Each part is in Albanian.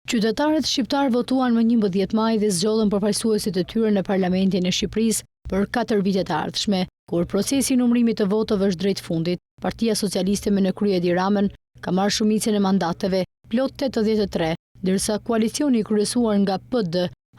Qytetarët shqiptar votuan më 11 maj dhe zgjodhen përfaqësuesit e tyre në Parlamentin e Shqipërisë për 4 vite të ardhshme, kur procesi i numërimit të votave është drejt fundit. Partia Socialiste me në krye Edi Ramën ka marrë shumicën e mandateve, plot 83, ndërsa koalicioni i kryesuar nga PD,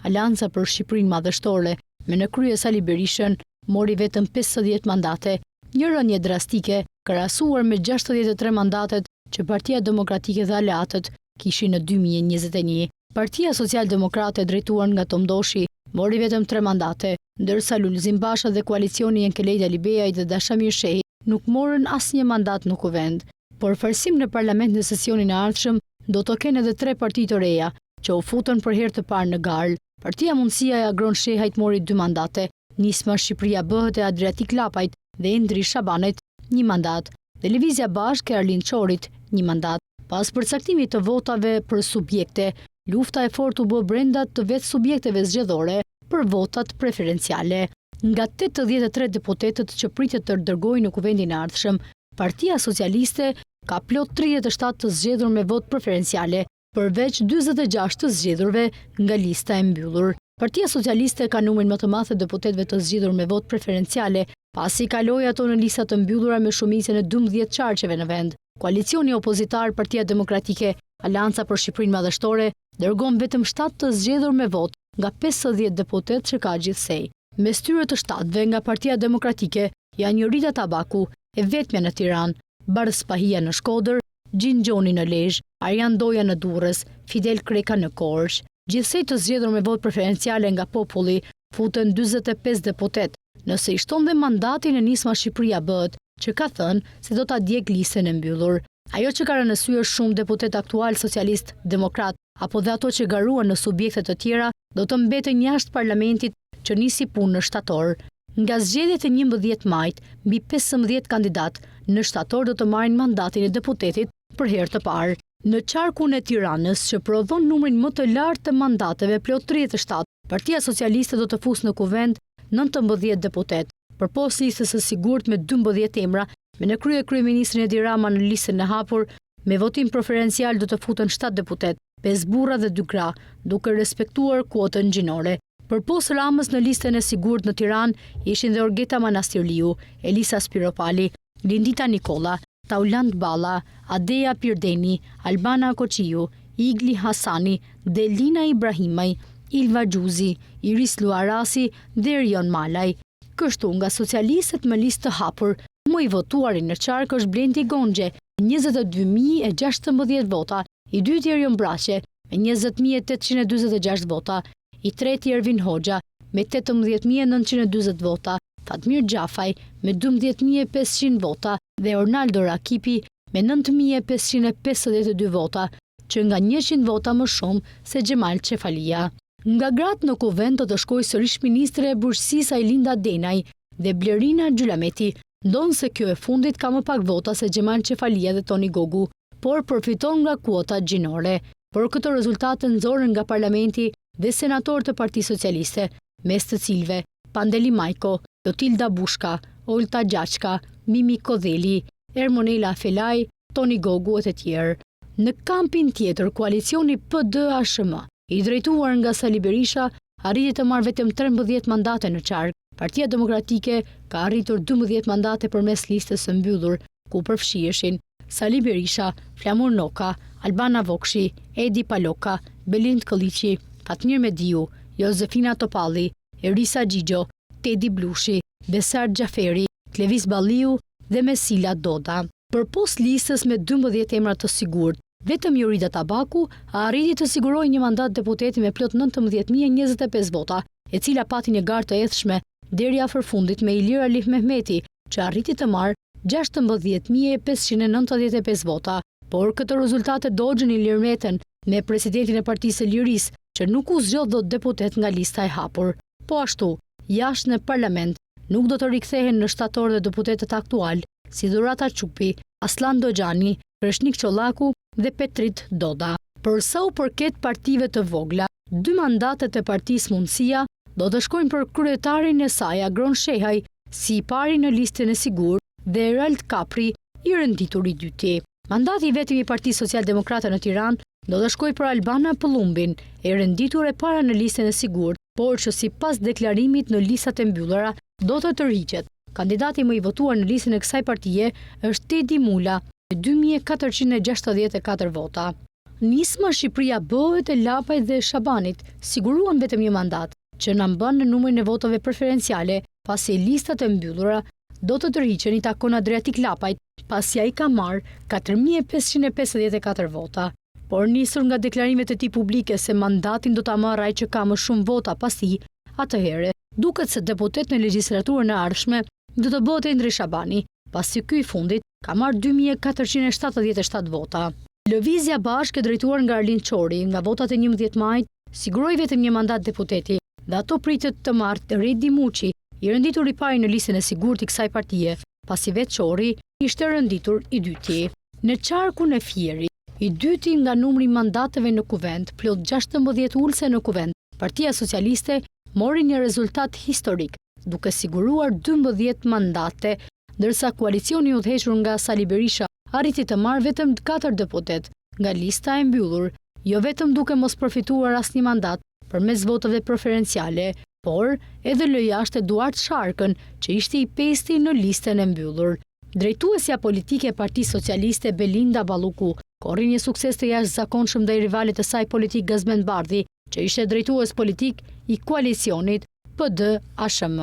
Alanca për Shqipërinë Madhështore, me në krye Sali Berishën, mori vetëm 50 mandate, një rënje drastike krahasuar me 63 mandatet që Partia Demokratike dhe aleatët kishin në 2021. Partia Social-Demokrate drejtuar nga Tomdoshi mori vetëm 3 mandate, ndërsa Lulzim Basha dhe koalicioni Jenkelejt Alibeaj dhe Dashamir Shehi nuk morën asnjë mandat në kuvend. Por farsim në parlament në sesionin e ardhshëm do të kenë edhe 3 parti të reja, që u futën për herë të parë në garë. Partia Mundësia e Agron Shehajt mori 2 mandate, Nisma Shqipëria Bëhet e Adriatik Lapajt dhe Indri Shabanit 1 mandat, dhe Lëvizja Bashkë e Arlind Çorit 1 mandat. Pas përcaktimit të votave për subjekte, lufta e fortë u bë brenda të vetë subjekteve zgjedhore për votat preferenciale. Nga 83 deputetët që pritet të dërgojnë në kuvendin e ardhshëm, Partia Socialiste ka plot 37 të zgjedhur me vot preferenciale, përveç 46 të zgjedhurve nga lista e mbyllur. Partia Socialiste ka numrin më të madh të deputetëve të zgjedhur me vot preferenciale, pasi kaloi ato në lista të mbyllura me shumicën e 12 qarqeve në vend. Koalicioni opozitar Partia Demokratike, Alanca për Shqipërinë Madhështore, dërgon vetëm 7 të zgjedhur me vot nga 50 deputet që ka gjithsej. Mes tyre të 7-ve nga Partia Demokratike janë Jorita Tabaku, e vetmja në Tiranë, Bardh Spahia në Shkodër, Gjin Gjoni në Lezhë, Arjan Doja në Durrës, Fidel Kreka në Korçë. Gjithsej të zgjedhur me vot preferenciale nga populli futen 45 deputet, nëse i shton dhe mandatin e Nisma Shqipëria Bëhet, që ka thënë se do ta djeg listën e mbyllur. Ajo që ka rënë sy është shumë deputet aktual socialist, demokrat, apo dhe ato që garuan në subjekte të tjera, do të mbeten jashtë parlamentit që nisi punë në shtator. Nga zgjedhjet e 11 majit, mbi 15 kandidat në shtator do të marrin mandatin e deputetit për herë të parë. Në qarkun e Tiranës, që prodhon numrin më të lartë të mandateve, plot 37, Partia Socialiste do të fusë në kuvend 19 deputet, përpos listës së sigurt me 12 emra, me në krye kryeministrin Edi Rama në listën e hapur, me votim preferencial do të futen 7 deputet, 5 burra dhe 2 gra, duke respektuar kuotën gjinore. Përpos Ramës në listën e sigurt në Tiranë ishin dhe Orgeta Manastirliu, Elisa Spiropali, Lindita Nikola, Tauland Balla, Adeja Pirdeni, Albana Koqiu, Igli Hasani, Delina Ibrahimaj, Ilva Gjuzi, Iris Luarasi dhe Rion Malaj. Kështu nga socialistët me listë të hapur, më i votuari në qark është Blendi Gonxhe, 22.016 vota, i dyti Erion Braçe me 20.846 vota, i treti Ervin Hoxha me 18.940 vota, Fatmir Gjafaj me 12.500 vota dhe Ornaldo Rakipi me 9.552 vota, që nga 100 vota më shumë se Xhemal Çefalia. Nga gratë në kuvend do të shkojë sërish ministre e bujqësisë Ajlinda Denaj dhe Blerina Xhulameti, ndonë se kjo e fundit ka më pak vota se Xhemal Çefalia dhe Toni Gogu, por përfiton nga kuota gjinore. Por këto rezultate nxorën nga parlamenti dhe senator të Partisë Socialiste, mes të cilëve Pandeli Majko, Jotilda Bushka, Olta Gjaqka, Mimi Kodheli, Ermonela Felaj, Toni Gogu e të tjerë. Në kampin tjetër, koalicioni PD-ASHM, i drejtuar nga Sali Berisha, arriti të marrë vetëm 13 mandate në qark. Partia Demokratike ka arritur 12 mandate përmes listës së mbyllur, ku përfshiheshin Sali Berisha, Flamur Noka, Albana Vokshi, Edi Paloka, Belind Kolliçi, Fatmir Mediu, Jozefina Topalli, Erisa Xhixho, Tedi Blushi, Besar Xhaferi, Klevis Balliu dhe Mesila Doda. Përpos listës me 12 emra të sigurt, vetëm Jorita Tabaku arriti të sigurojë një mandat deputeti me plot 19.025 vota, e cila pati një garë të edhshme deri afër fundit me Ilir Alif Mehmeti, që arriti të marrë 16.595 vota. Por këto rezultate dogjën Ilir Meten me presidentin e Partisë së Lirisë, që nuk u zgjodh dot deputet nga lista e hapur. Po ashtu, jashtë në parlament nuk do të rikthehen në shtator dhe deputetët aktual, si Dhurata Çupi, Aslan Doxhani, Kreshnik Çollaku dhe Petrit Doda. Për sa u përket partive të vogla, 2 mandatet e Partisë Mundësia do të shkojnë për kryetarin e saj Agron Shehaj, si i pari në listën e sigurt, dhe Erald Kapri, i renditur i dyti. Mandati i vetëm i Partisë Social-Demokrate në Tiranë do të shkojë për Albana Pëllumbin, e renditur e para në listën e sigurt, por që sipas deklarimit në listat e mbyllura do të tërhiqet. Kandidati më i votuar në listën e kësaj partie është Tedi Mula me 2464 vota. Nisma Shqipëria bëhet e Lapajt dhe Shabanit siguruan vetëm një mandat, që na mban në numrin e votave preferenciale, pasi listat e mbyllura do të tërhiqen, i takon Adriatik Lapajt, pasi ai ka marrë 4554 vota. Por nisur nga deklarimet e tij publike se mandatin do ta marrë ai që ka më shumë vota pas tij, atëherë duket se deputet në legjislaturën e ardhshme do të bëhet Endri Shabani, pasi ky i fundit ka marrë 2477 vota. Lëvizja Bashkë e drejtuar nga Arlind Çori, nga votat e 11 majit, siguroi vetëm një mandat deputeti dhe ato pritet të marrë Redi Muçi, i renditur i pari në listën e sigurt i kësaj partie, pasi vetë Çori ishte renditur i dyti. Në qarkun e Fierit, i dyti nga numri mandateve në kuvend, plot 16 ulse në kuvend, Partia Socialiste mori një rezultat historik, duke siguruar 12 mandate, ndërsa koalicioni i udhëhequr nga Sali Berisha arriti të marrë vetëm 4 deputet nga lista e mbyllur, jo vetëm duke mos përfituar asnjë mandat përmes votave preferenciale, por edhe lë jashtë Eduard Sharkën, që ishte i pesti në listën e mbyllur. Drejtuesja politike e Partisë Socialiste Belinda Balluku korri një sukses të jashtëzakonshëm ndaj rivalit të saj politik Gazmend Bardhi, që ishte drejtues politik i koalicionit PD-ASHM.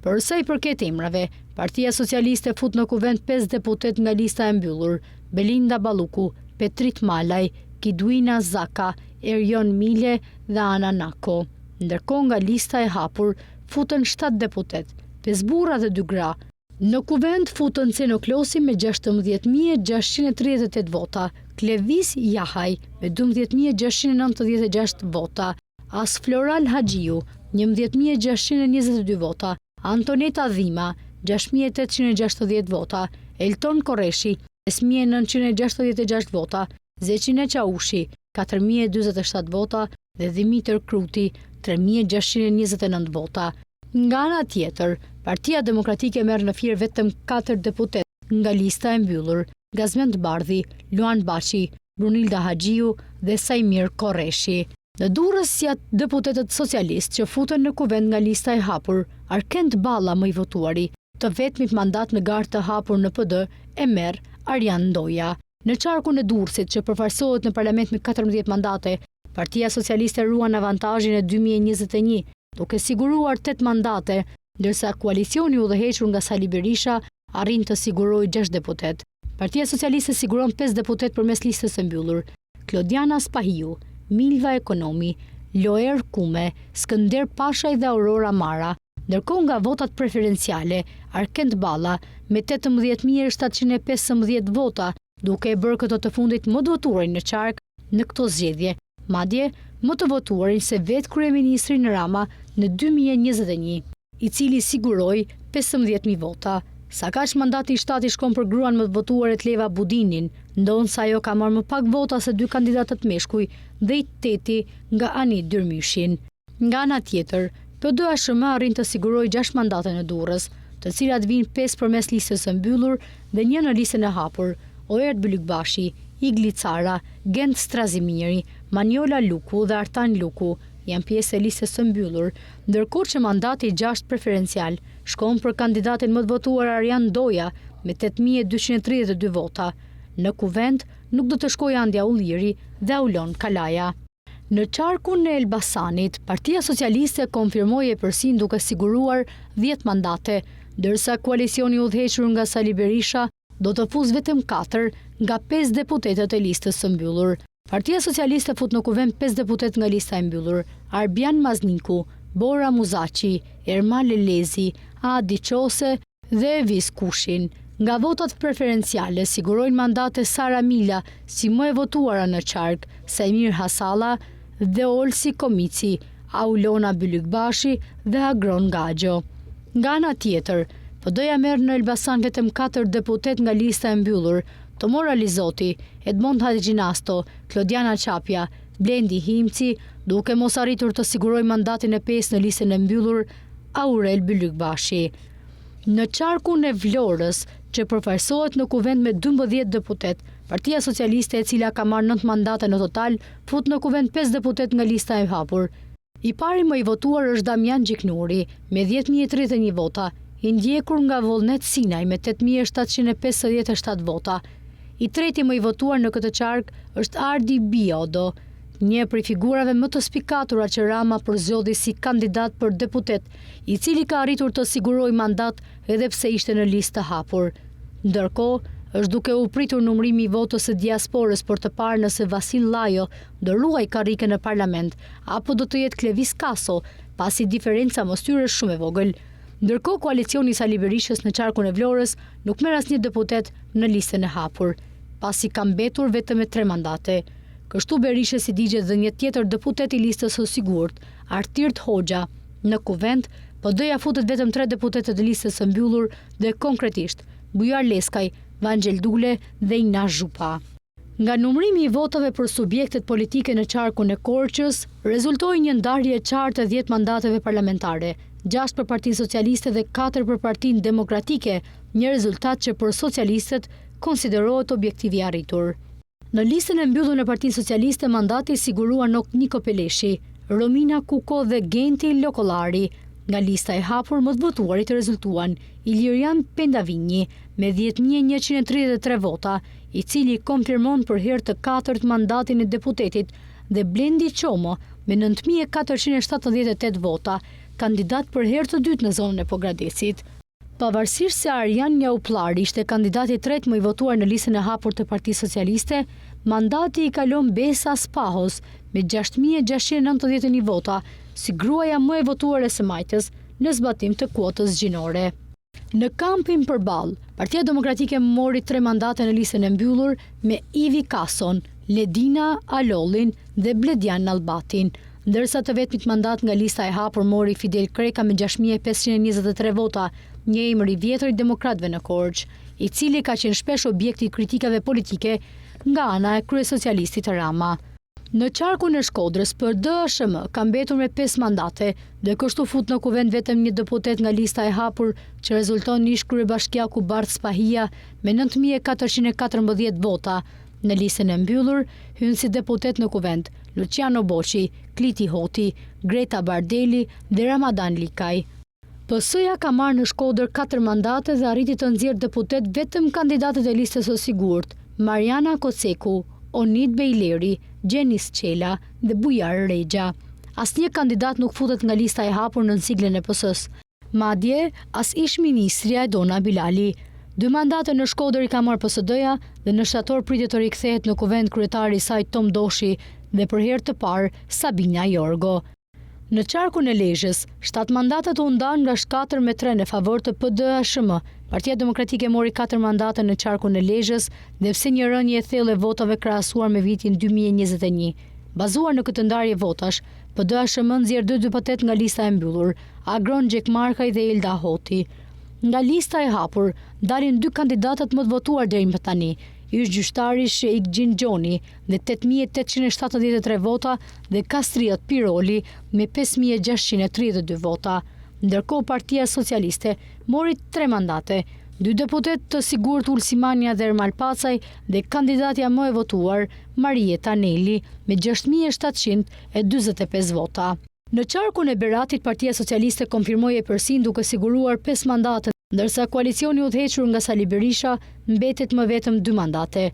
Për sa i përket emrave, Partia Socialiste fut në kuvend 5 deputet nga lista e mbyllur: Belinda Balluku, Petrit Malaj, Kiduina Zaka, Erjon Mile dhe Ana Nako. Ndërkohë nga lista e hapur futën 7 deputet, 5 burra dhe 2 gra. Në kuvend futën Ceno Klosi me 16.638 vota, Klevis Jahaj me 12.696 vota, As Floral Haxhiu 11.622 vota, Antoneta Dhima 6.860 vota, Elton Koreshi 5.966 vota, Zeqine Çaushi 4.047 vota dhe Dimitër Kruti 3.629 vota. Nga ana tjetër, Partia Demokratike merr në Fier vetëm 4 deputet nga lista e mbyllur: Gazmend Bardhi, Luan Baçi, Brunilda Haxhiu dhe Sajmir Koreshi. Në Durrës janë deputetët socialist që futen në kuvend nga lista e hapur: Arkend Balla, më i votuari, të vetmit mandat në garë të hapur në PD e merr Arjan Ndoja. Në qarkun e Durrësit, që përfaqësohet në parlament me 14 mandate, Partia Socialiste ruan avantazhin e 2021, duke siguruar 8 mandate, ndërsa koalicioni i udhëhequr nga Sali Berisha arrin të sigurojë 6 deputet. Partia Socialiste siguron 5 deputet përmes listës së mbyllur: Klodiana Spahiu, Milva Ekonomi, Loer Kume, Skënder Pashaj dhe Aurora Mara. Ndërkohë nga votat preferenciale, Arkend Balla me 18.715 vota, duke e bërë këto të fundit më të votuarin në qark në këto zgjedhje, madje më të votuarin se vetë kryeministri Rama në 2021, i cili siguroi 15.000 vota. Sa kaq mandati i shtati shkon për gruan më të votuar të Leva Budinin, ndonëse ajo ka marrë më pak vota se 2 kandidatët meshkuj dhe i 8 nga Ani Dyrmyshin. Nga ana tjetër, PD-ASHM arrin të sigurojë 6 mandate në Durrës, të cilat vijnë 5 përmes listës së mbyllur dhe 1 në listën e hapur: Oert Bylykbashi, Igli Cara, Gent Strazimiri, Manjola Luku dhe Artan Luku janë pjesë e listës së mbyllur, ndërkohë që mandati 6 preferencial shkon për kandidatin më të votuar Arjan Ndoja me 8.232 vota. Në kuvend nuk do të shkojë Andja Ulliri dhe Aulon Kalaja. Në qarkun e Elbasanit, Partia Socialiste konfirmoi e përsin duke siguruar 10 mandate, ndërsa koalicioni i udhëhequr nga Sali Berisha do të fuzë vetëm 4 nga 5 deputetët e listës së mbyllur. Partia Socialiste fut në kuvend 5 deputet nga lista e mbyllur: Arbian Mazniku, Bora Muzaçi, Ermal Lezi, Adi Qose dhe Evis Kushin. Nga votat preferenciale sigurojnë mandate Sara Mila, si më e votuara në qark, Sajmir Hasalla dhe Olsi Komici, Aulona Bylykbashi dhe Agron Gaxho. Nga ana tjetër, PD-ja merr në Elbasan vetëm 4 deputet nga lista e mbyllur: Tomor Alizoti, Edmond Haxhinasto, Klodiana Çapja, Blendi Himci, duke mos arritur të sigurojë mandatin e 5 në listën e mbyllur Aurel Bylykbashi. Në qarkun e Vlorës, që përfaqësohet në kuvend me 12 deputet, Partia Socialiste, e cila ka marrë 9 mandate në total, fut në kuvent 5 deputet nga lista e hapur. I pari më i votuar është Damian Gjiknuri me 10.031 vota, i ndjekur nga Vullnet Sinaj me 8.757 vota. I treti më i votuar në këtë qark është Ardi Biodo, një prej figurave më të spikatura që Rama përzgjodhi si kandidat për deputet, i cili ka arritur të sigurojë mandat edhe pse ishte në listë të hapur. Ndërkohë, është duke u pritur numrimi i votës së diasporës për të parë nëse Vasil Llajo do ruaj karrikën në parlament apo do të jetë Klevis Kaso, pasi diferenca mos tyre është shumë e vogël. Ndërkohë, koalicioni i Sali Berishës në qarkun e Vlorës nuk merr asnjë deputet në listën e hapur, pasi ka mbetur vetëm me 3 mandate. Kështu Berishës i digjet dhe një tjetër deputet i listës së sigurt, Artirt Hoxha. Në kuvent, PD-ja futet vetëm 3 deputetë të listës së mbyllur dhe konkretisht Bujar Leskaj, Vangel Dule dhe Inash Zhupa. Nga numrimi i votave për subjektet politike në qarkun e Korçës, rezultoi një ndarje e qartë e 10 mandateve parlamentare, 6 për Partinë Socialiste dhe 4 për Partinë Demokratike, një rezultat që për socialistët konsiderohet objektiv i arritur. Në listën e mbyllur në Partinë Socialiste mandati sigurua Nok Niko Peleshi, Romina Kuko dhe Genti Lokollari. Nga lista e hapur më të votuarit rezultuan Ilirian Pendavinji me 10.133 vota, i cili konfirmon për herë të 4 mandatin e deputetit, dhe Blendi Qomo me 9.478 vota, kandidat për herë të dytë në zonën e Pogradesit. Pavarësisht se Arjan Njauplari ishte kandidati i tretë më i votuar në listën e hapur të Partisë Socialiste, mandati i kalon Besa Spahos me 6.691 vota, si gruaja më e votuar e së majtës në zbatim të kuotës gjinore. Në kampin përballë, Partia Demokratike mori 3 mandate në listën e mbyllur me Ivi Kason, Ledina Alollin dhe Bledian Albatin, ndërsa të vetmit mandat nga lista e hapur mori Fidel Kreka me 6.523 vota, një emër i vjetër i demokratëve në Korçë, i cili ka qenë shpesh objekt i kritikave politike nga ana e kryesocialistit Rama. Në qarkun e Shkodrës, PD-SHM ka mbetur me 5 mandate dhe kështu fut në kuvent vetëm një deputet nga lista e hapur, që rezulton në ish kryebashkiaku Bart Spahia me 9.414 vota. Në listën e mbyllur hyn si deputet në kuvent Luciano Boqi, Kliti Hoti, Greta Bardeli dhe Ramadan Likaj. PS-ja ka marrë në Shkodër 4 mandate dhe arriti të nxjerrë deputet vetëm kandidatët e listës së sigurt, Mariana Koceku, Onid Bejleri, Gjenis Qela dhe Bujar Regja. Asnjë kandidat nuk futet nga lista e hapur në siglën e PS-s. Madje, as ish ministrja Dona Bilali. 2 mandate në Shkodër i ka marrë PSD-ja dhe në shtator pritet të rikthehet në kuvent kryetari i saj Tom Doshi dhe për herë të parë Sabina Jorgo. Në qarkun e Lezhës, 7 mandatet u ndan nga 4-3 në favor të PD-SHM. Partia Demokratike mori 4 mandate në qarkun e Lezhës dhe pse një rënje e thellë e votave krahasuar me vitin 2021. Bazuar në këtë ndarje votash, PD-SHM nxjerr 2 deputet nga lista e mbyllur, Agron Gjekmarkaj dhe Elda Hoti. Nga lista e hapur, dalin 2 kandidatët më të votuar deri më tani, ish gjyqtari Sheikh Gjingjoni me 8.873 vota dhe Kastriot Piroli me 5.632 vota. Ndërkohë Partia Socialiste mori 3 mandate, 2 deputet të sigurt Ulsimania dhe Ermal Pacaj dhe kandidatja më e votuar Marieta Neli me 6.745 vota. Në qarkun e Beratit, Partia Socialiste konfirmoi përsin duke siguruar 5 mandate, ndërsa koalicioni udhëhequr nga Sali Berisha mbetet më vetëm 2 mandate.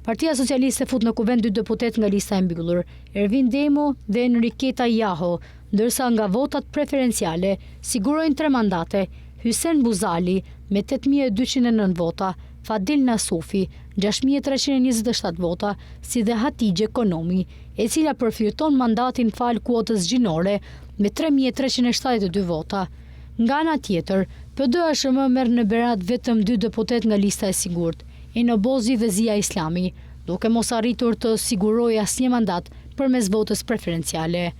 Partia Socialiste fut në kuvent 2 deputet nga lista e mbyllur, Ervin Demo dhe Enriqueta Jaho, ndërsa nga votat preferenciale sigurojnë 3 mandate, Hysen Buzali me 8.209 vota, Fadil Nasufi 6.327 vota, si dhe Hatigje Konomi, e cila përfiton mandatin fal kuotës gjinore me 3.372 vota. Nga ana tjetër, PD-SHM merr në Berat vetëm 2 deputet nga lista e sigurt, Enobozi dhe Zia Islami, duke mos arritur të sigurojë asnjë mandat përmes votës preferenciale.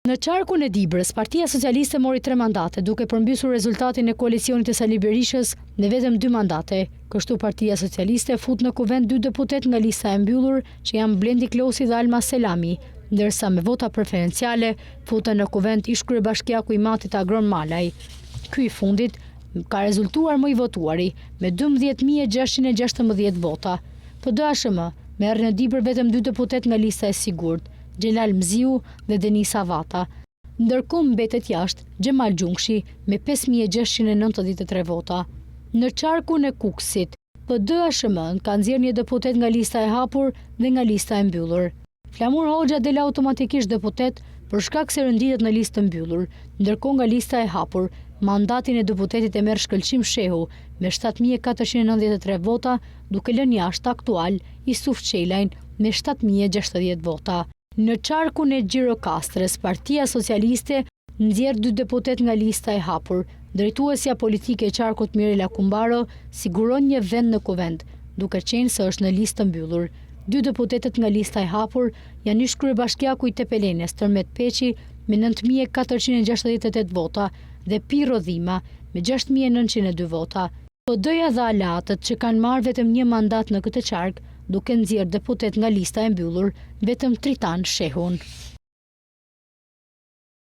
Në qarkun e Dibrës, Partia Socialiste mori 3 mandate, duke përmbysur rezultatin e koalicionit të Sali Berishës në vetëm 2 mandate. Kështu Partia Socialiste fut në kuvent 2 deputet nga lista e mbyllur, që janë Blendi Klosi dhe Alma Selami, ndërsa me vota preferenciale futën në kuvent ish kryebashkiaku i Matit Agron Malaj. Ky i fundit ka rezultuar më i votuari me 12.616 vota. PD-ASHM merr në dibër vetëm 2 deputet nga lista e sigurt, Xhelal Mziu dhe Denisa Vata. Ndërkohë mbetet jashtë Xhemal Gjungshi me 5693 vota. Në qarkun e Kukësit, PD-ASHM ka nxjerrë një deputet nga lista e hapur dhe nga lista e mbyllur. Flamur Hoxha del automatikisht deputet për shkak se rënditet në listë të mbyllur, ndërkohë nga lista e hapur, mandatin e deputetit e merr Shkëlqim Shehu me 7493 vota, duke lënë jashtë aktual Isuf Çelajn me 7060 vota. Në qarkun e Gjirokastrës, Partia Socialiste nxjerr 2 deputet nga lista e hapur. Drejtuesja politike e qarkut Mirela Kumbaro siguron një vend në kuvend, duke qenë se është në listë të mbyllur. 2 deputetet nga lista e hapur janë ish kryebashkiaku i Tepelenes, Tërmet Peqi me 9468 vota dhe Pirro Dhima me 6902 vota. PD-ja dhe Alatët që kanë marrë vetëm një mandat në këtë qark, duke nxjerrë deputet nga lista e mbyllur, vetëm Tritan Shehun.